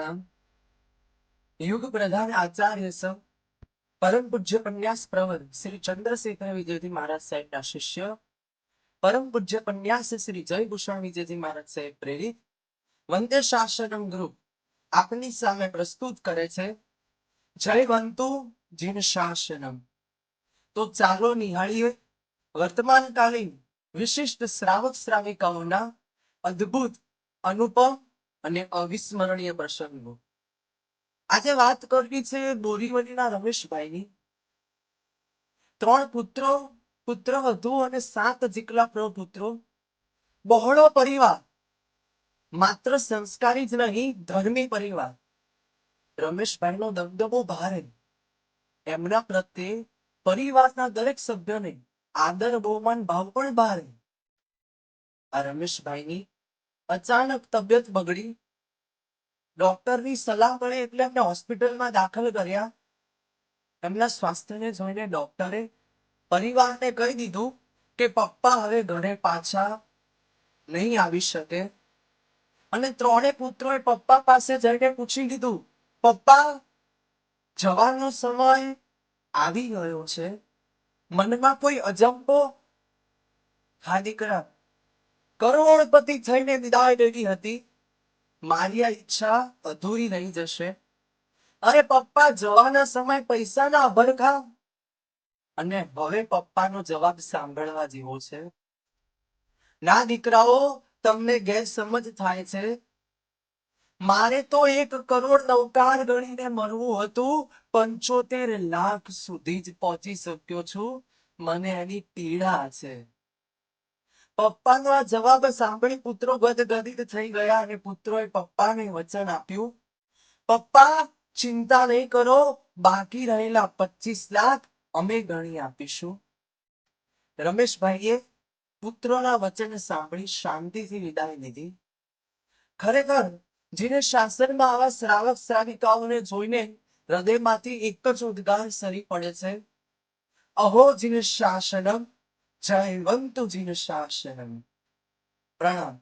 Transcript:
प्रणाम। युग प्रधान आचार्य सम परम पूज्य पन्यास प्रवर श्री चंद्रशेखर विजयजी महाराज साहेब ना शिष्य परम पूज्य पन्यास श्री जयभूषण विजयजी महाराज साहेब प्रेरित वंदे शासनम ગ્રુપ આપની સામે પ્રસ્તુત કરે છે જયવંતુ જીન શાસનમ। તો ચાલો નિહાળીએ વર્તમાનકાલીન વિશિષ્ટ શ્રાવક શ્રાવિકાઓના અદ્ભુત અનુપમ અને અવિસ્મરણીય પ્રસંગો। આજે વાત કરવી છે બોરીવલીના રમેશભાઈની। ત્રણ પુત્રો પુત્રવધુ અને 7 જેટલા પ્રપુત્રો, બહોળો પરિવાર, માત્ર સંસ્કારી જ નહીં ધર્મી પરિવાર। રમેશભાઈનો દબદબો ભારે, એમના પ્રત્યે પરિવારના દરેક સભ્યોને આદર બહુમાન ભાવ પણ ભારે। આ રમેશભાઈની અચાનક તબિયત બગડી, ડોક્ટરની સલાહ મળે એટલે એમને હોસ્પિટલમાં દાખલ કર્યા। એમના સ્વાસ્થ્યને જોઈને ડોક્ટરે પરિવારને કહી દીધું કે પપ્પા હવે ઘરે પાછા નહીં આવી શકે। અને ત્રણેય પુત્રોએ પપ્પા પાસે જઈને પૂછી લીધું, પપ્પા જવાનો સમય આવી ગયો છે, મનમાં કોઈ અજંપો? હા દીકરા, કરોડપતિ થઈને વિદાય લેવી હતી, મારી આ ઈચ્છા અધૂરી રહી જશે। અરે પપ્પા જવાના સમય પૈસાના અભરખા? અને હવે પપ્પાનો જવાબ સાંભળવા જેવો છે। ના દીકરાઓ, તમને ગેરસમજ થાય છે। મારે તો 1 કરોડ નૌકાર ગણીને મરવું હતું, 75 લાખ સુધી જ પહોંચી શક્યો છું, મને એની પીડા છે। પપ્પાનો આ જવાબ સાંભળી પુત્રો ગદગદિત થઈ ગયા અને પુત્રોએ પપ્પાને વચન આપ્યું, પપ્પા ચિંતા નહીં કરો, બાકી રહેલા 25 લાખ અમે ગણી આપીશું। રમેશભાઈએ પુત્રોના વચન સાંભળી શાંતિથી વિદાય લીધી। ખરેખર જેને શાસનમાં આવા શ્રાવક શ્રાવિકાઓને જોઈને હૃદયમાંથી એક જ ઉદ્ગાર સરી પડે છે, અહો જીન શાસનમ, જયવંતુ જીન શાસનમ। પ્રણામ।